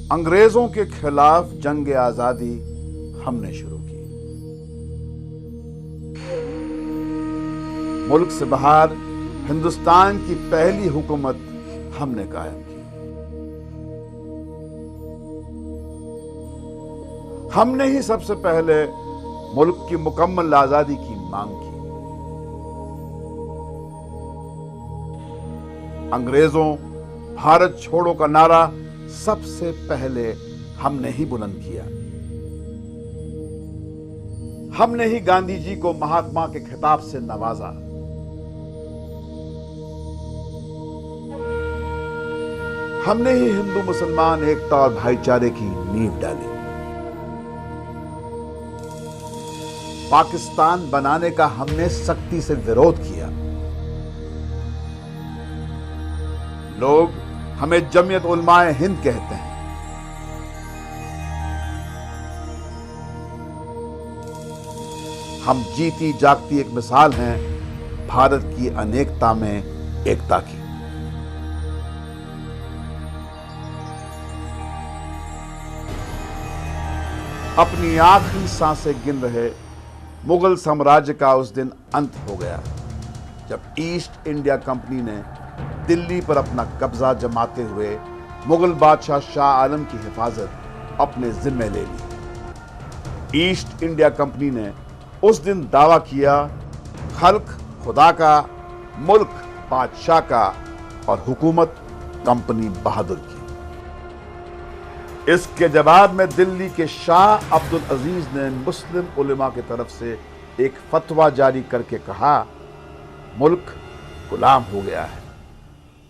अंग्रेजों के खिलाफ जंग आजादी हमने शुरू की। मुल्क से बाहर हिंदुस्तान की पहली हुकूमत हमने कायम की। हमने ही सबसे पहले मुल्क की मुकम्मल आजादी की मांग की। अंग्रेजों भारत छोड़ो का नारा सबसे पहले हमने ही बुलंद किया। हमने ही गांधी जी को महात्मा के खिताब से नवाजा। हमने ही हिंदू मुसलमान एकता और भाईचारे की नींव डाली। पाकिस्तान बनाने का हमने सख्ती से विरोध किया। लोग हमें जमीयत उलमाए हिंद कहते हैं। हम जीती जागती एक मिसाल हैं भारत की अनेकता में एकता की। अपनी आखिरी सांसें गिन रहे मुगल साम्राज्य का उस दिन अंत हो गया जब ईस्ट इंडिया कंपनी ने दिल्ली पर अपना कब्जा जमाते हुए मुगल बादशाह शाह आलम की हिफाजत अपने जिम्मे ले ली। ईस्ट इंडिया कंपनी ने उस दिन दावा किया, खल्क खुदा का, मुल्क बादशाह का और हुकूमत कंपनी बहादुर की। इसके जवाब में दिल्ली के शाह अब्दुल अजीज ने मुस्लिम उलेमा की तरफ से एक फतवा जारी करके कहा, मुल्क गुलाम हो गया है,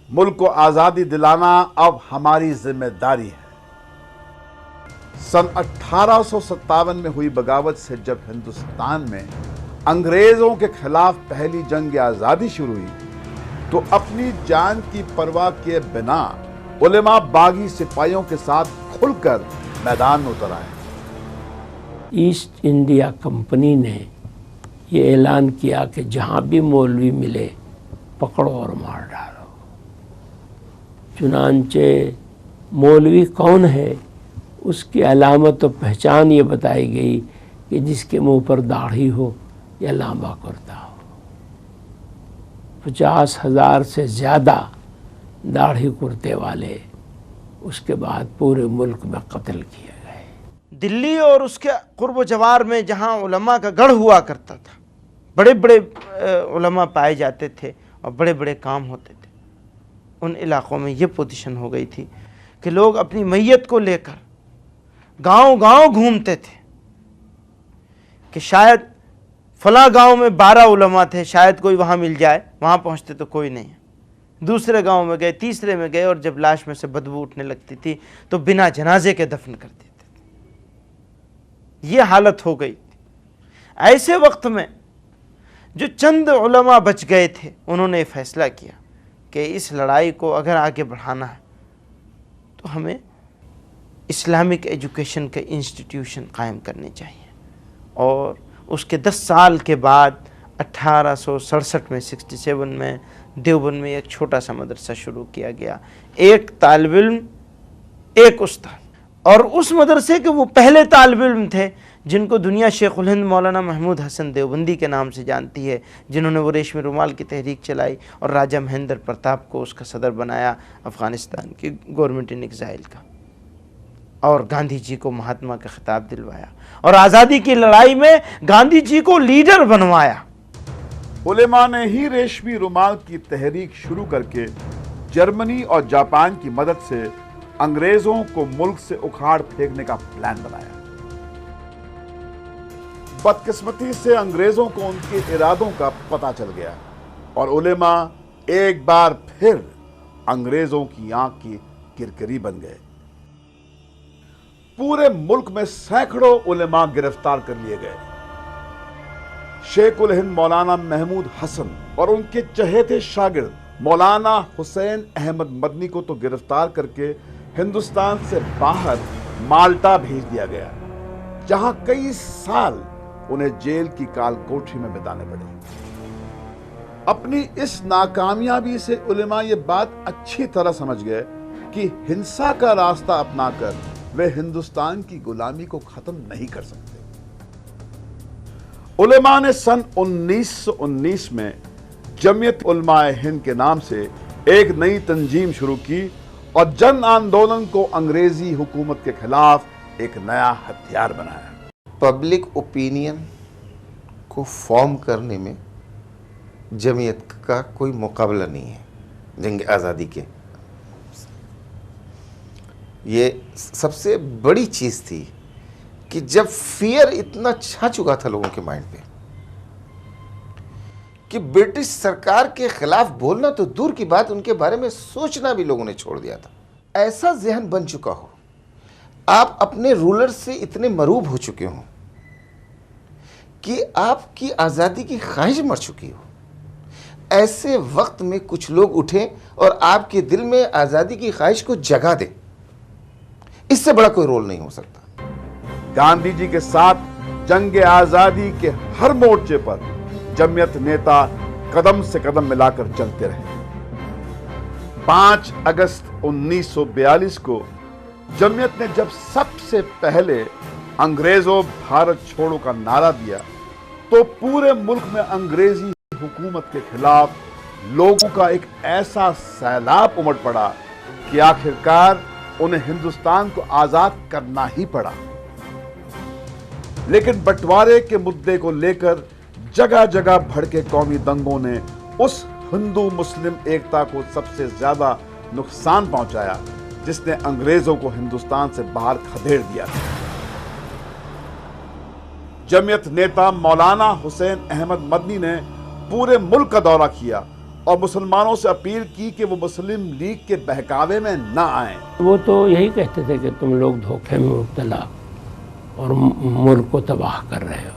मुल्क को आजादी दिलाना अब हमारी जिम्मेदारी है। सन 1857 में हुई बगावत से जब हिंदुस्तान में अंग्रेजों के खिलाफ पहली जंग आजादी शुरू हुई तो अपनी जान की परवाह किए बिना उलेमा बागी सिपाहियों के साथ खुलकर मैदान में उतर आए। ईस्ट इंडिया कंपनी ने ये ऐलान किया कि जहां भी मौलवी मिले पकड़ो और मार डालो। चुनांचे मौलवी कौन है उसकी अलामत और पहचान ये बताई गई कि जिसके मुंह पर दाढ़ी हो या लांबा कुर्ता हो। 50,000 से ज़्यादा दाढ़ी कुर्ते वाले उसके बाद पूरे मुल्क में कत्ल किए गए। दिल्ली और उसके कुर्ब जवार में जहाँ उलमा का गढ़ हुआ करता था, बड़े बड़े उलमा पाए जाते थे और बड़े बड़े काम होते थे, उन इलाक़ों में ये पोजीशन हो गई थी कि लोग अपनी मैयत को लेकर गांव-गांव घूमते थे कि शायद फला गांव में 12 उलमा थे, शायद कोई वहाँ मिल जाए। वहाँ पहुँचते तो कोई नहीं है। दूसरे गांव में गए, तीसरे में गए और जब लाश में से बदबू उठने लगती थी तो बिना जनाजे के दफन कर देते थे। ये हालत हो गई थी। ऐसे वक्त में जो चंद उलमा बच गए थे उन्होंने फैसला किया कि इस लड़ाई को अगर आगे बढ़ाना है तो हमें इस्लामिक एजुकेशन के इंस्टीट्यूशन कायम करने चाहिए। और उसके 10 साल के बाद 1867 में 67 में देवबंद में एक छोटा सा मदरसा शुरू किया गया। एक तालिब इल्म, एक उस्ताद, और उस मदरसे के वो पहले तालिब इल्म थे जिनको दुनिया शेखुल हिंद मौलाना महमूद हसन देवबंदी के नाम से जानती है, जिन्होंने वो रेशमी रुमाल की तहरीक चलाई और राजा महेंद्र प्रताप को उसका सदर बनाया अफ़गानिस्तान की गवर्नमेंट इन एग्ज़ाइल का, और गांधी जी को महात्मा का खिताब दिलवाया और आज़ादी की लड़ाई में गांधी जी को लीडर बनवाया। उलेमा ने ही रेशमी रुमाल की तहरीक शुरू करके जर्मनी और जापान की मदद से अंग्रेजों को मुल्क से उखाड़ फेंकने का प्लान बनाया। बदकिस्मती से अंग्रेजों को उनके इरादों का पता चल गया और उलेमा एक बार फिर अंग्रेजों की आंख की किरकिरी बन गए। पूरे मुल्क में सैकड़ों उलेमा गिरफ्तार कर लिए गए। शेखुल हिंद मौलाना महमूद हसन और उनके चहेते शागिर्द मौलाना हुसैन अहमद मदनी को तो गिरफ्तार करके हिंदुस्तान से बाहर माल्टा भेज दिया गया, जहां कई साल उन्हें जेल की काल कोठरी में बिताने पड़े। अपनी इस नाकामयाबी से उलेमा ये बात अच्छी तरह समझ गए कि हिंसा का रास्ता अपनाकर वे हिंदुस्तान की गुलामी को खत्म नहीं कर सकते। उलेमा ने सन 1919 में जमीयत उलमाए हिंद के नाम से एक नई तंजीम शुरू की और जन आंदोलन को अंग्रेजी हुकूमत के खिलाफ एक नया हथियार बनाया। पब्लिक ओपिनियन को फॉर्म करने में जमीयत का कोई मुकाबला नहीं है जंग आज़ादी के। ये सबसे बड़ी चीज़ थी कि जब फियर इतना छा चुका था लोगों के माइंड पे कि ब्रिटिश सरकार के खिलाफ बोलना तो दूर की बात, उनके बारे में सोचना भी लोगों ने छोड़ दिया था। ऐसा जहन बन चुका हो, आप अपने रूलर से इतने मरूब हो चुके हो कि आपकी आज़ादी की ख्वाहिश मर चुकी हो, ऐसे वक्त में कुछ लोग उठे और आपके दिल में आज़ादी की ख्वाहिश को जगा दे, इससे बड़ा कोई रोल नहीं हो सकता। गांधी जी के साथ जंग आजादी के हर मोर्चे पर जमीयत नेता कदम से कदम मिलाकर चलते रहे। 5 अगस्त 1942 को जमीयत ने जब सबसे पहले अंग्रेजों भारत छोड़ो का नारा दिया तो पूरे मुल्क में अंग्रेजी हुकूमत के खिलाफ लोगों का एक ऐसा सैलाब उमड़ पड़ा कि आखिरकार उन्हें हिंदुस्तान को आजाद करना ही पड़ा। लेकिन बंटवारे के मुद्दे को लेकर जगह जगह भड़के कौमी दंगों ने उस हिंदू मुस्लिम एकता को सबसे ज्यादा नुकसान पहुंचाया जिसने अंग्रेजों को हिंदुस्तान से बाहर खदेड़ दिया था। जमीयत नेता मौलाना हुसैन अहमद मदनी ने पूरे मुल्क का दौरा किया और मुसलमानों से अपील की कि वो मुस्लिम लीग के बहकावे में न आए। वो तो यही कहते थे कि तुम लोग धोखे में मुब्तला और मुल्क को तबाह कर रहे हो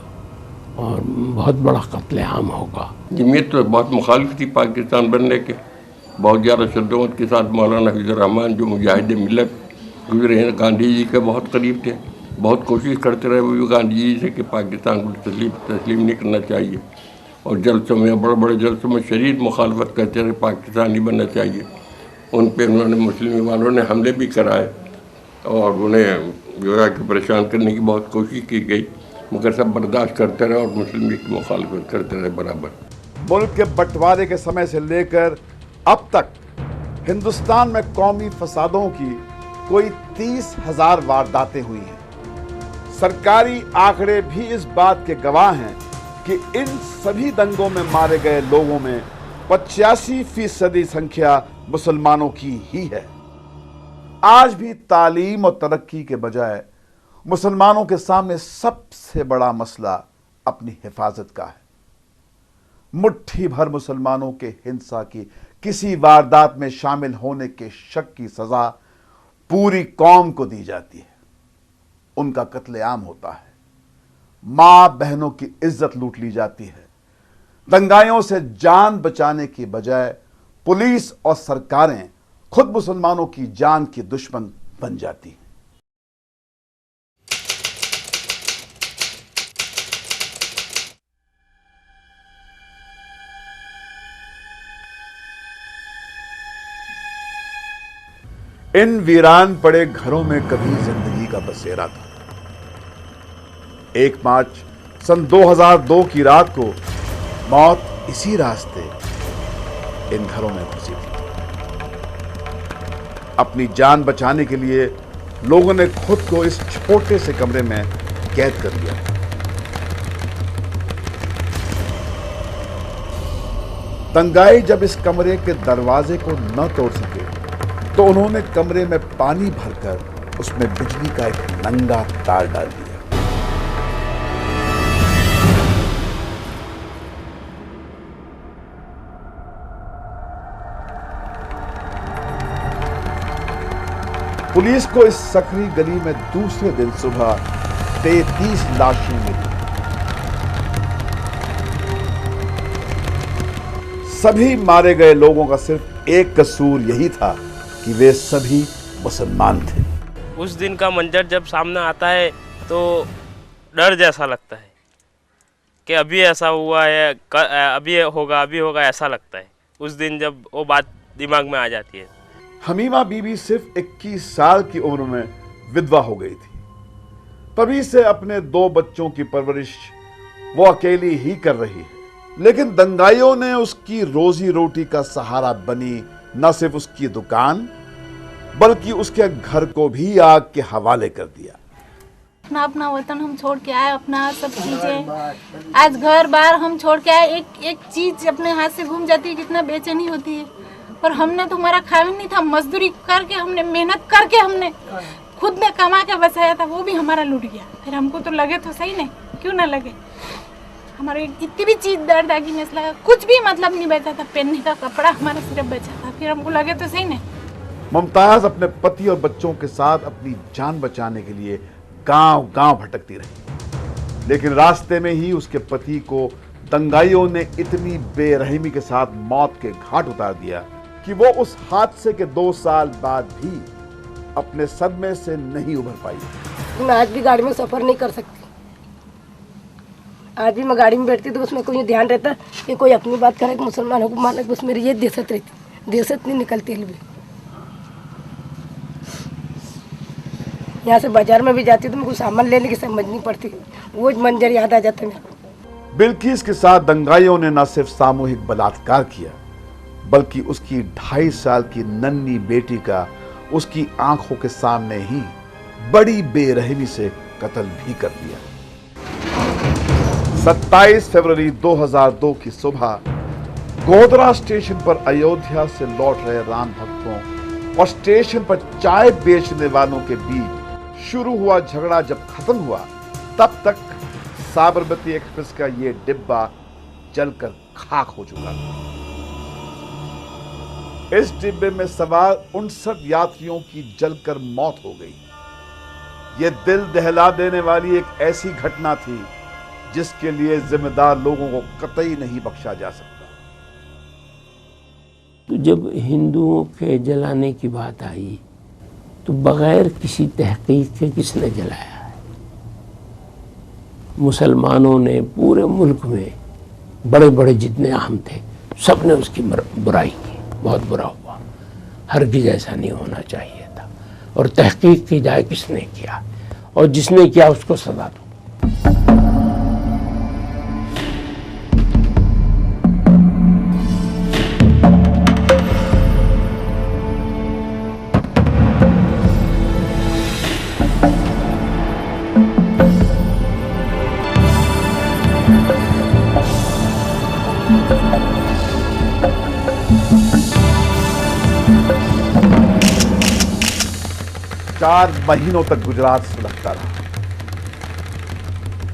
और बहुत बड़ा कत्लेआम होगा। जमीयत तो बहुत मुखालिफ थी पाकिस्तान बनने के, बहुत ज़्यादा शद्दत के साथ मौलाना हफीजुर रहमान जो मुजाहिद मिल्लत गुजरे हैं, गांधी जी के बहुत करीब थे, बहुत कोशिश करते रहे वो भी गांधी जी से कि पाकिस्तान को तस्लीम नहीं करना चाहिए और जलसों में, बड़े बड़े जलसों में शदीद मुखालफत करते रहे, पाकिस्तान नहीं बनना चाहिए। उन पर उन्होंने मुस्लिम वालों ने हमले भी कराए और उन्हें जो है कि परेशान करने की बहुत कोशिश की गई, मगर सब बर्दाश्त करते रहे और मुस्लिम लीग की मुखालफत करते रहे बराबर। मुल्क के बंटवारे के समय से लेकर अब तक हिंदुस्तान में कौमी फसादों की कोई 30,000 वारदातें हुई हैं। सरकारी आंकड़े भी इस बात के गवाह हैं कि इन सभी दंगों में मारे गए लोगों में 85% संख्या मुसलमानों की ही है। आज भी तालीम और तरक्की के बजाय मुसलमानों के सामने सबसे बड़ा मसला अपनी हिफाजत का है। मुट्ठी भर मुसलमानों के हिंसा की किसी वारदात में शामिल होने के शक की सजा पूरी कौम को दी जाती है, उनका कत्लेआम होता है, मां बहनों की इज्जत लूट ली जाती है। दंगाइयों से जान बचाने की बजाय पुलिस और सरकारें खुद मुसलमानों की जान की दुश्मन बन जाती हैं। इन वीरान पड़े घरों में कभी जिंदगी का बसेरा था। 1 मार्च सन 2002 की रात को मौत इसी रास्ते इन घरों में घुसी थी। अपनी जान बचाने के लिए लोगों ने खुद को इस छोटे से कमरे में कैद कर लिया। दंगाई जब इस कमरे के दरवाजे को न तोड़ सके तो उन्होंने कमरे में पानी भरकर उसमें बिजली का एक नंगा तार डाल दिया। पुलिस को इस सकरी गली में दूसरे दिन सुबह 33 लाशें मिली। सभी मारे गए लोगों का सिर्फ एक कसूर यही था कि वे सभी मुसलमान थे। उस दिन का मंजर जब सामने आता है तो डर जैसा लगता है कि अभी ऐसा हुआ है, अभी होगा ऐसा लगता है। उस दिन जब वो बात दिमाग में आ जाती है। हमीमा बीबी सिर्फ 21 साल की उम्र में विधवा हो गई थी। तभी से अपने 2 बच्चों की परवरिश वो अकेली ही कर रही है। लेकिन दंगाइयों ने उसकी रोजी रोटी का सहारा बनी न सिर्फ उसकी दुकान बल्कि उसके घर को भी आग के हवाले कर दिया। अपना अपना वतन हम छोड़ के आए, अपना सब चीजें, आज घर बार हम छोड़ के आए। एक चीज अपने हाथ से घूम जाती है, कितना बेचैनी होती है। और हमने तो हमारा खावी नहीं था, मजदूरी करके हमने मेहनत करके हमने खुद ने कमा के बचाया था, वो भी हमारा लूट गया। फिर हमको तो लगे तो सही नहीं, क्यों ना लगे। हमारे इतनी भी चीज दर्द आगी में लगा, कुछ भी मतलब नहीं बचा था, पहनने का कपड़ा हमारा सिर्फ बचा था। फिर हमको लगे तो सही नहीं। मुमताज अपने पति और बच्चों के साथ अपनी जान बचाने के लिए गांव गांव भटकती रही, लेकिन रास्ते में ही उसके पति को दंगाइयों ने इतनी बेरहमी के साथ मौत के घाट उतार दिया कि वो उस हादसे के 2 साल बाद भी अपने सदमे से नहीं उभर पाई। मैं आज भी गाड़ी में सफर नहीं कर सकती। आज भी मैं गाड़ी में बैठती तो उसमें कोई ध्यान रहता कि कोई अपनी बात करे, मुसलमानों को माने, बस मेरी ये दहशत रहती, दहशत नहीं निकलती है। यहाँ से बाजार में भी जाती तो मुझे सामान लेने की समझ नहीं पड़ती, वो मंजर याद आ जाता है मेरे को। बिल्किस के साथ दंगाइयों ने न सिर्फ सामूहिक बलात्कार किया बल्कि उसकी 2.5 साल की नन्ही बेटी का उसकी आंखों के सामने ही बड़ी बेरहमी से कत्ल भी कर दिया। 27 फरवरी 2002 की सुबह गोधरा स्टेशन पर अयोध्या से लौट रहे राम भक्तों और स्टेशन पर चाय बेचने वालों के बीच शुरू हुआ झगड़ा जब खत्म हुआ, तब तक साबरमती एक्सप्रेस का यह डिब्बा जलकर खाक हो चुका था। इस डिब्बे में सवार 59 यात्रियों की जलकर मौत हो गई। यह दिल दहला देने वाली एक ऐसी घटना थी जिसके लिए जिम्मेदार लोगों को कतई नहीं बख्शा जा सकता। तो जब हिंदुओं के जलाने की बात आई तो बगैर किसी तहकीक के किसने जलाया है? मुसलमानों ने पूरे मुल्क में बड़े बड़े जितने अहम थे सब ने उसकी बुराई की, बहुत बुरा हुआ। हरगिज़ ऐसा नहीं होना चाहिए था। और तहकीक की जाए किसने किया, और जिसने किया उसको सजा दो। चार महीनों तक गुजरात सुलगता रहा।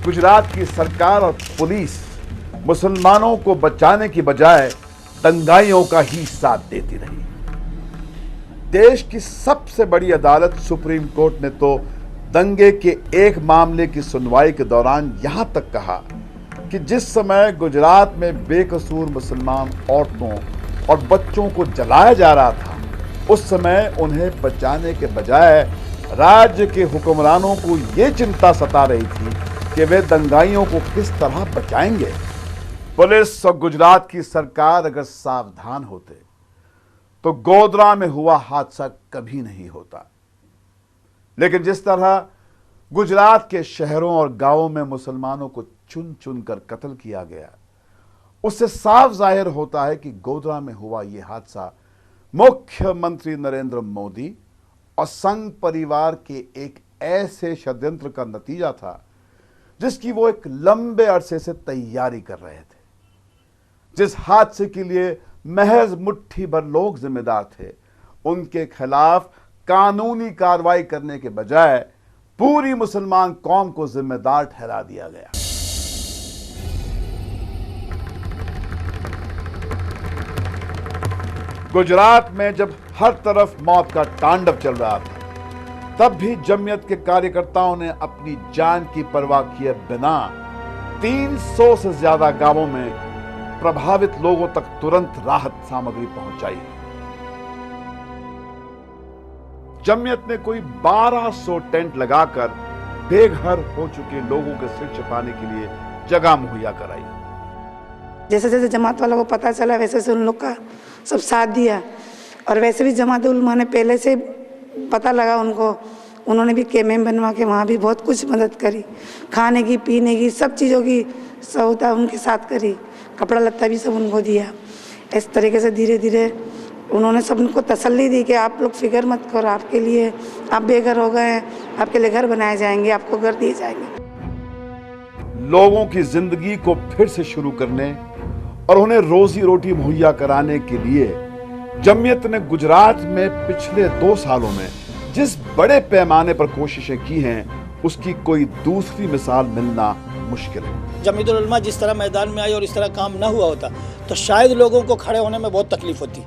गुजरात की सरकार और पुलिस मुसलमानों को बचाने की बजाय दंगाइयों का ही साथ देती रही। देश की सबसे बड़ी अदालत सुप्रीम कोर्ट ने तो दंगे के एक मामले की सुनवाई के दौरान यहां तक कहा कि जिस समय गुजरात में बेकसूर मुसलमान औरतों और बच्चों को जलाया जा रहा था, उस समय उन्हें बचाने के बजाय राज्य के हुक्मरानों को यह चिंता सता रही थी कि वे दंगाइयों को किस तरह बचाएंगे। पुलिस और गुजरात की सरकार अगर सावधान होते तो गोधरा में हुआ हादसा कभी नहीं होता। लेकिन जिस तरह गुजरात के शहरों और गांवों में मुसलमानों को चुन चुन कर कत्ल किया गया, उससे साफ जाहिर होता है कि गोधरा में हुआ यह हादसा मुख्यमंत्री नरेंद्र मोदी और संघ परिवार के एक ऐसे षड्यंत्र का नतीजा था जिसकी वो एक लंबे अरसे से तैयारी कर रहे थे। जिस हादसे के लिए महज मुट्ठी भर लोग जिम्मेदार थे, उनके खिलाफ कानूनी कार्रवाई करने के बजाय पूरी मुसलमान कौम को जिम्मेदार ठहरा दिया गया। गुजरात में जब हर तरफ मौत का तांडव चल रहा था, तब भी जमीयत के कार्यकर्ताओं ने अपनी जान की परवाह किए बिना 300 से ज्यादा गांवों में प्रभावित लोगों तक तुरंत राहत सामग्री पहुंचाई। जमीयत ने कोई 1200 टेंट लगाकर बेघर हो चुके लोगों के सिर छिपाने के लिए जगह मुहैया कराई। जैसे जैसे जमात वालों को पता चला वैसे वैसे उन लोग का सब साथ दिया और वैसे भी जमात उलमा ने पहले से पता लगा उनको, उन्होंने भी केमेम बनवा के वहाँ भी बहुत कुछ मदद करी, खाने की पीने की सब चीज़ों की सहूलत उनके साथ करी, कपड़ा लत्ता भी सब उनको दिया। इस तरीके से धीरे धीरे उन्होंने सब उनको तसल्ली दी कि आप लोग फिक्र मत करो, आपके लिए आप बेघर हो गए हैं, आपके लिए घर बनाए जाएंगे, आपको घर दिए जाएंगे। लोगों की जिंदगी को फिर से शुरू करने और उन्हें रोजी रोटी मुहैया कराने के लिए जमीयत ने गुजरात में पिछले 2 सालों में जिस बड़े पैमाने पर कोशिशें की हैं, उसकी कोई दूसरी मिसाल मिलना मुश्किल है। जमीयत उलमा जिस तरह मैदान में आई और इस तरह काम न हुआ होता तो शायद लोगों को खड़े होने में बहुत तकलीफ होती।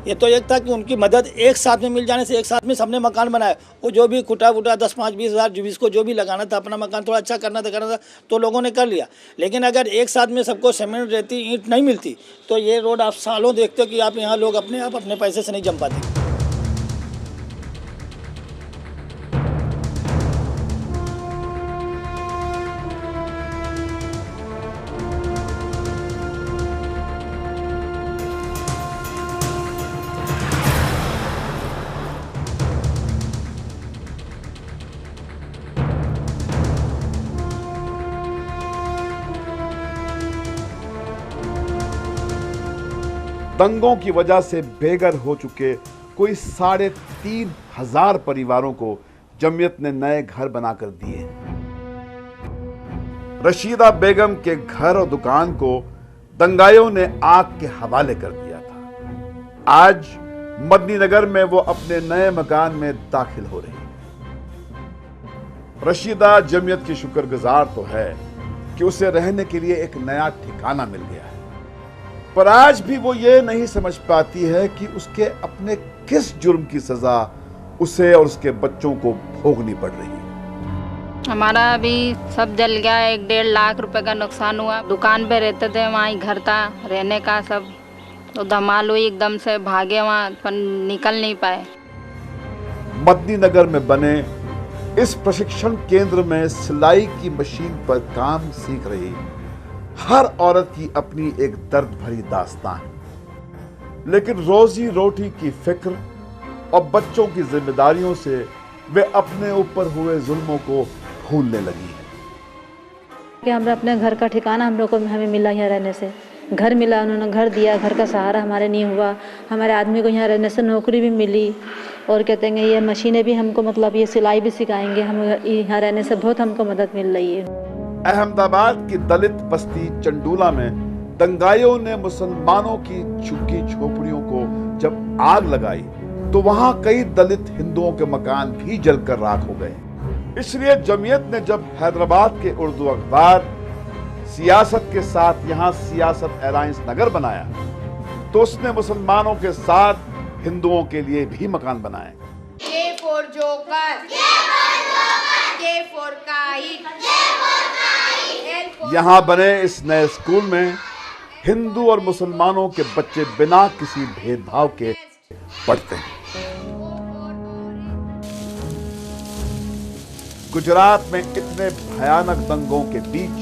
ये तो एक था कि उनकी मदद एक साथ में मिल जाने से, एक साथ में सबने मकान बनाया, वो जो भी कुटा 10, 5, 20 हज़ार जिसको जो भी लगाना था, अपना मकान थोड़ा अच्छा करना था तो लोगों ने कर लिया। लेकिन अगर एक साथ में सबको सीमेंट, रेती, ईंट नहीं मिलती तो ये रोड आप सालों देखते हो कि आप यहाँ लोग अपने पैसे से नहीं जम पाते। दंगों की वजह से बेघर हो चुके कोई 3,500 परिवारों को जमीयत ने नए घर बनाकर दिए। रशीदा बेगम के घर और दुकान को दंगाइयों ने आग के हवाले कर दिया था। आज मदनी नगर में वो अपने नए मकान में दाखिल हो रही है। रशीदा जमीयत की शुक्रगुजार तो है कि उसे रहने के लिए एक नया ठिकाना मिल गया है, पर आज भी वो ये नहीं समझ पाती है कि उसके अपने किस जुर्म की सजा उसे और उसके बच्चों को भोगनी पड़ रही है। हमारा अभी सब जल गया, 1-1.5 लाख रुपए का नुकसान हुआ। दुकान पे रहते थे, वहाँ ही घर था रहने का, सब तो धमाल हुई, एकदम से भागे वहाँ, पर निकल नहीं पाए। मदनी नगर में बने इस प्रशिक्षण केंद्र में सिलाई की मशीन पर काम सीख रही हर औरत की अपनी एक दर्द भरी दास्तान है, लेकिन रोजी रोटी की फिक्र और बच्चों की जिम्मेदारियों से वे अपने ऊपर हुए जुल्मों को भूलने लगी है। कि हमें अपने घर का ठिकाना हमें मिला, यहाँ रहने से घर मिला, उन्होंने घर दिया, घर का सहारा हमारे नहीं हुआ, हमारे आदमी को यहाँ रहने से नौकरी भी मिली, और कहते हैं ये मशीनें भी हमको मतलब ये सिलाई भी सिखाएंगे, हम यहाँ रहने से बहुत हमको मदद मिल रही है। अहमदाबाद की दलित बस्ती चंडूला में दंगाइयों ने मुसलमानों की झुग्गी झोपड़ियों को जब आग लगाई तो वहां कई दलित हिंदुओं के मकान भी जलकर राख हो गए। इसलिए जमीयत ने जब हैदराबाद के उर्दू अखबार सियासत के साथ यहां सियासत अलायंस नगर बनाया तो उसने मुसलमानों के साथ हिंदुओं के लिए भी मकान बनाए। यहाँ बने इस नए स्कूल में हिंदू और मुसलमानों के बच्चे बिना किसी भेदभाव के पढ़ते हैं। गुजरात में इतने भयानक दंगों के बीच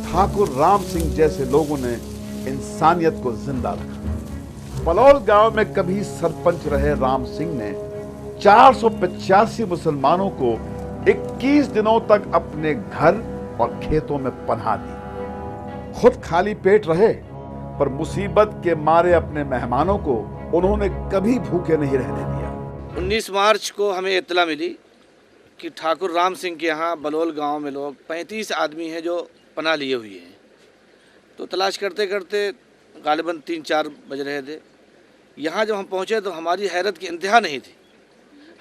ठाकुर राम सिंह जैसे लोगों ने इंसानियत को जिंदा रखा। पलौल गांव में कभी सरपंच रहे राम सिंह ने 485 मुसलमानों को 21 दिनों तक अपने घर और खेतों में पनाह दी। खुद खाली पेट रहे, पर मुसीबत के मारे अपने मेहमानों को उन्होंने कभी भूखे नहीं रहने दिया। 19 मार्च को हमें इत्तला मिली कि ठाकुर राम सिंह के यहाँ बलोल गांव में लोग 35 आदमी हैं जो पनाह लिए हुए हैं। तो तलाश करते करते गालिबन 3-4 बज रहे थे। यहाँ जब हम पहुँचे तो हमारी हैरत की इंतहा नहीं थी।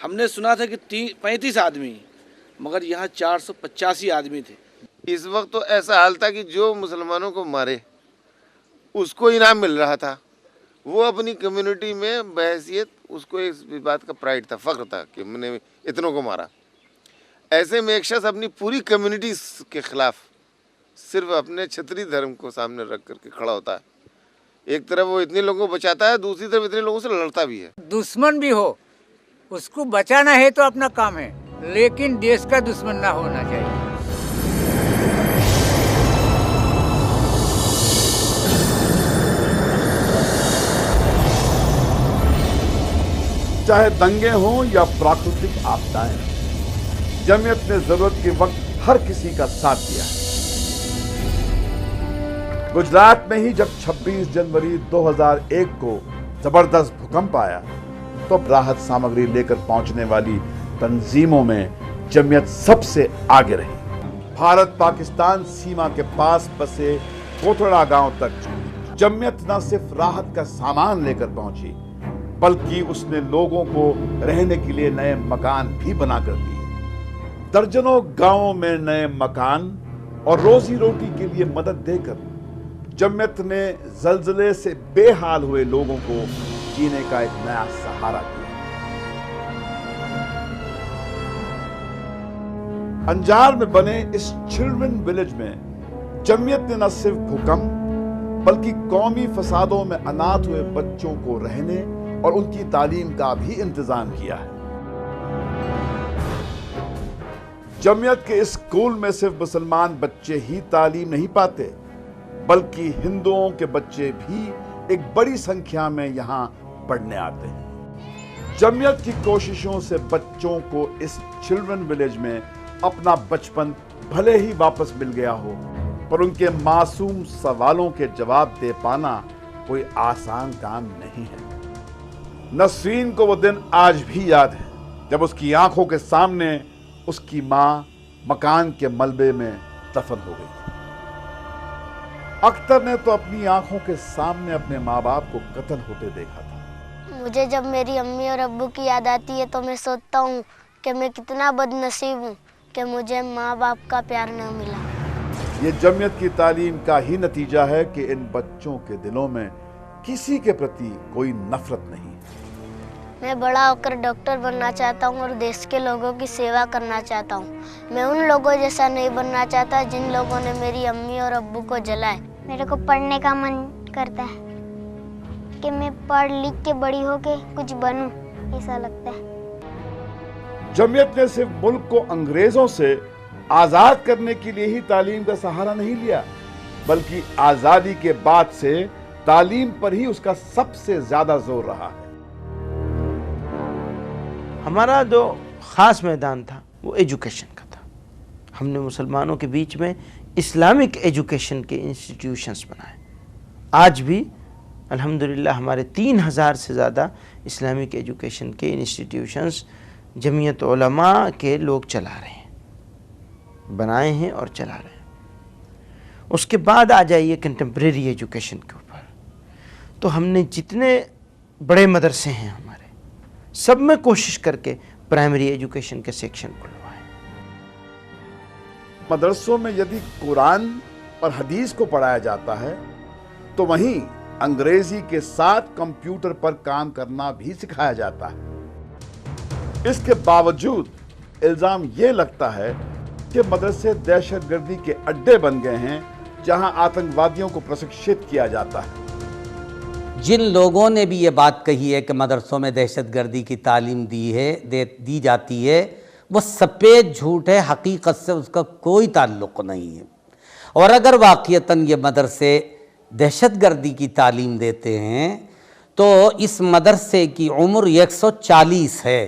हमने सुना था कि 35 आदमी, मगर यहाँ 485 आदमी थे। इस वक्त तो ऐसा हाल था कि जो मुसलमानों को मारे उसको इनाम मिल रहा था। वो अपनी कम्युनिटी में बहैसियत उसको इस बात का प्राइड था, फ़ख्र था कि मैंने इतनों को मारा। ऐसे में एक शख्स अपनी पूरी कम्युनिटी के ख़िलाफ़ सिर्फ अपने क्षत्रिय धर्म को सामने रख करके खड़ा होता है। एक तरफ वो इतने लोगों को बचाता है, दूसरी तरफ इतने लोगों से लड़ता भी है। दुश्मन भी हो उसको बचाना है तो अपना काम है, लेकिन देश का दुश्मन ना होना चाहिए। चाहे दंगे हों या प्राकृतिक आपदाएं, जमीयत ने जरूरत के वक्त हर किसी का साथ दिया है। गुजरात में ही जब 26 जनवरी 2001 को जबरदस्त भूकंप आया तो राहत सामग्री लेकर पहुंचने वाली तंजीमों में जमीयत सबसे आगे रही। भारत पाकिस्तान सीमा के पास बसे कोथड़ा गांव तक जमीयत न सिर्फ राहत का सामान लेकर पहुंची, बल्कि उसने लोगों को रहने के लिए नए मकान भी बनाकर दिए। दर्जनों गांवों में नए मकान और रोजी रोटी के लिए मदद देकर जमीयत ने जल्जले से बेहाल हुए लोगों को जीने का एक नया सहारा दिया। अंजार में बने इस चिल्ड्रन विलेज में जमीयत ने न सिर्फ भूकंप बल्कि कौमी फसादों में अनाथ हुए बच्चों को रहने और उनकी तालीम का भी इंतजाम किया है। जमीयत के इस स्कूल में सिर्फ मुसलमान बच्चे ही तालीम नहीं पाते, बल्कि हिंदुओं के बच्चे भी एक बड़ी संख्या में यहां पढ़ने आते हैं। जमीयत की कोशिशों से बच्चों को इस चिल्ड्रन विलेज में अपना बचपन भले ही वापस मिल गया हो, पर उनके मासूम सवालों के जवाब दे पाना कोई आसान काम नहीं है। नसरीन को वो दिन आज भी याद है जब उसकी आंखों के सामने उसकी मां मकान के मलबे में दफन हो गई थी। अख्तर ने तो अपनी आंखों के सामने अपने माँ बाप को कत्ल होते देखा था। मुझे जब मेरी अम्मी और अब्बू की याद आती है तो मैं सोचता हूँ कि मैं कितना बदनसीब हूँ कि मुझे माँ बाप का प्यार न मिला। ये जमीयत की तालीम का ही नतीजा है कि इन बच्चों के दिलों में किसी के प्रति कोई नफरत नहीं। मैं बड़ा होकर डॉक्टर बनना चाहता हूँ और देश के लोगों की सेवा करना चाहता हूँ। मैं उन लोगों जैसा नहीं बनना चाहता जिन लोगों ने मेरी अम्मी और अब्बू को जलाए। मेरे को पढ़ने का मन करता है कि मैं पढ़ लिख के बड़ी होके कुछ बनूं, ऐसा लगता है। जमीयत ने सिर्फ मुल्क को अंग्रेजों से आजाद करने के लिए ही तालीम का सहारा नहीं लिया, बल्कि आजादी के बाद से तालीम पर ही उसका सबसे ज्यादा जोर रहा है। हमारा जो ख़ास मैदान था वो एजुकेशन का था। हमने मुसलमानों के बीच में इस्लामिक एजुकेशन के इंस्टीट्यूशंस बनाए। आज भी अल्हम्दुलिल्लाह हमारे 3000 से ज़्यादा इस्लामिक एजुकेशन के इंस्टीट्यूशंस जमीयत उलमा के लोग चला रहे हैं, बनाए हैं और चला रहे हैं। उसके बाद आ जाइए कंटेम्प्रेरी एजुकेशन के ऊपर, तो हमने जितने बड़े मदरसे हैं हमारे, सब में कोशिश करके प्राइमरी एजुकेशन के सेक्शन खुलवाए। मदरसों में यदि कुरान और हदीस को पढ़ाया जाता है तो वहीं अंग्रेजी के साथ कंप्यूटर पर काम करना भी सिखाया जाता है। इसके बावजूद इल्जाम ये लगता है कि मदरसे दहशतगर्दी के अड्डे बन गए हैं जहां आतंकवादियों को प्रशिक्षित किया जाता है। जिन लोगों ने भी ये बात कही है कि मदरसों में दहशतगर्दी की तालीम दी जाती है, वो सफ़ेद झूठ है, हकीकत से उसका कोई ताल्लुक़ नहीं है। और अगर वाक़ईतन ये मदरसे दहशतगर्दी की तालीम देते हैं तो इस मदरसे की उम्र 140 है।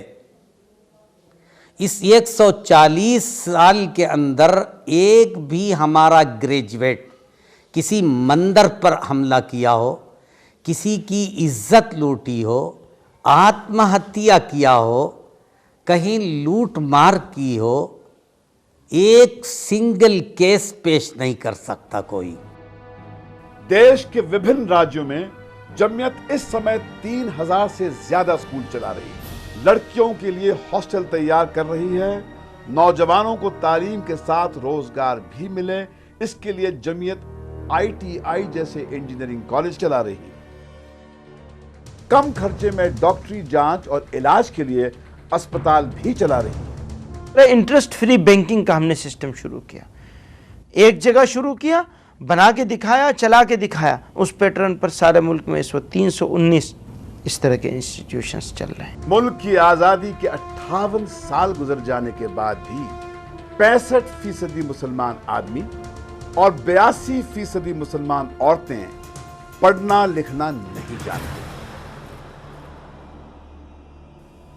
इस 140 साल के अंदर एक भी हमारा ग्रेजुएट किसी मंदिर पर हमला किया हो, किसी की इज्जत लूटी हो, आत्महत्या किया हो, कहीं लूट मार की हो, एक सिंगल केस पेश नहीं कर सकता कोई। देश के विभिन्न राज्यों में जमीयत इस समय 3000 से ज्यादा स्कूल चला रही है। लड़कियों के लिए हॉस्टल तैयार कर रही है। नौजवानों को तालीम के साथ रोजगार भी मिले, इसके लिए जमीयत ITI जैसे इंजीनियरिंग कॉलेज चला रही है। कम खर्चे में डॉक्टरी जांच और इलाज के लिए अस्पताल भी चला रही है। इंटरेस्ट फ्री बैंकिंग का हमने सिस्टम शुरू किया। एक जगह शुरू किया, बना के दिखाया, चला के दिखाया। उस पैटर्न पर सारे मुल्क में इस वक्त 319 इस तरह के इंस्टीट्यूशंस चल रहे हैं। मुल्क की आज़ादी के 58 साल गुजर जाने के बाद भी 65% मुसलमान आदमी और 82% मुसलमान औरतें पढ़ना लिखना नहीं जानते।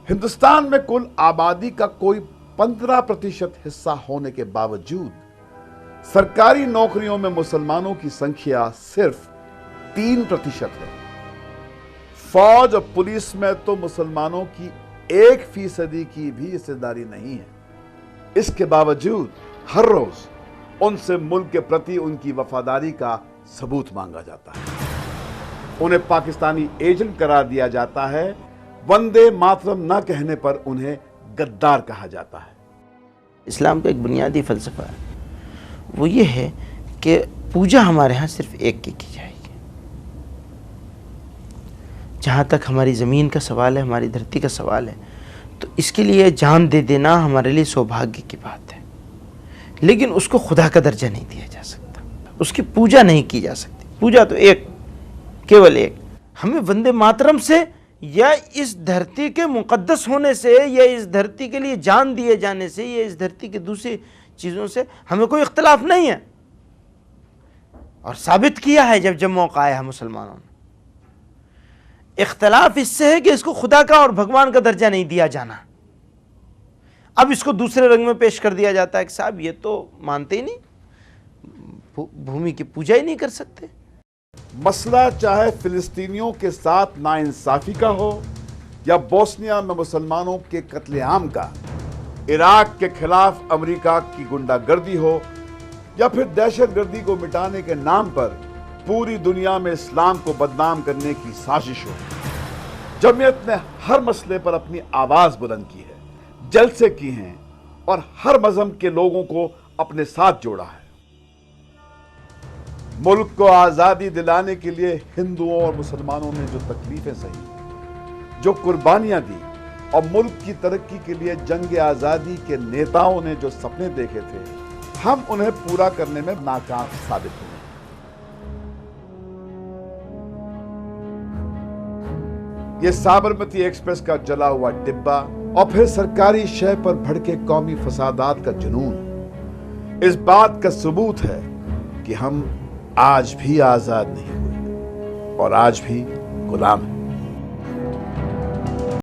हिंदुस्तान में कुल आबादी का कोई 15% हिस्सा होने के बावजूद सरकारी नौकरियों में मुसलमानों की संख्या सिर्फ 3% है। फौज और पुलिस में तो मुसलमानों की 1% की भी हिस्सेदारी नहीं है। इसके बावजूद हर रोज उनसे मुल्क के प्रति उनकी वफादारी का सबूत मांगा जाता है। उन्हें पाकिस्तानी एजेंट करार दिया जाता है। वंदे मातरम न कहने पर उन्हें गद्दार कहा जाता है। इस्लाम का एक बुनियादी फ़लसफ़ा है, वो ये है कि पूजा हमारे यहाँ सिर्फ एक की जाएगी। जहाँ तक हमारी ज़मीन का सवाल है, हमारी धरती का सवाल है, तो इसके लिए जान दे देना हमारे लिए सौभाग्य की बात है, लेकिन उसको खुदा का दर्जा नहीं दिया जा सकता, उसकी पूजा नहीं की जा सकती। पूजा तो एक, केवल एक। हमें वंदे मातरम से या इस धरती के मुक़द्दस होने से या इस धरती के लिए जान दिए जाने से या इस धरती की दूसरी चीज़ों से हमें कोई इख्तलाफ नहीं है, और साबित किया है जब मौका आया है मुसलमानों ने। इख्तलाफ इससे है कि इसको खुदा का और भगवान का दर्जा नहीं दिया जाना। अब इसको दूसरे रंग में पेश कर दिया जाता है कि साहब ये तो मानते ही नहीं, भूमि की पूजा ही नहीं कर सकते। मसला चाहे फिलिस्तीनियों के साथ नाइंसाफी का हो या बोस्निया में मुसलमानों के कत्लेआम का, इराक के खिलाफ अमेरिका की गुंडागर्दी हो या फिर दहशतगर्दी को मिटाने के नाम पर पूरी दुनिया में इस्लाम को बदनाम करने की साजिश हो, जमीयत ने हर मसले पर अपनी आवाज बुलंद की है, जलसे की हैं और हर मजहब के लोगों को अपने साथ जोड़ा है। मुल्क को आजादी दिलाने के लिए हिंदुओं और मुसलमानों ने जो तकलीफें सही, जो कुर्बानियां दी और मुल्क की तरक्की के लिए जंग आजादी के नेताओं ने जो सपने देखे थे, हम उन्हें पूरा करने में नाकाम साबित हुए। ये साबरमती एक्सप्रेस का जला हुआ डिब्बा और फिर सरकारी शय पर भड़के कौमी फसादात का जुनून इस बात का सबूत है कि हम आज भी आजाद नहीं हुए और आज भी गुलाम हैं।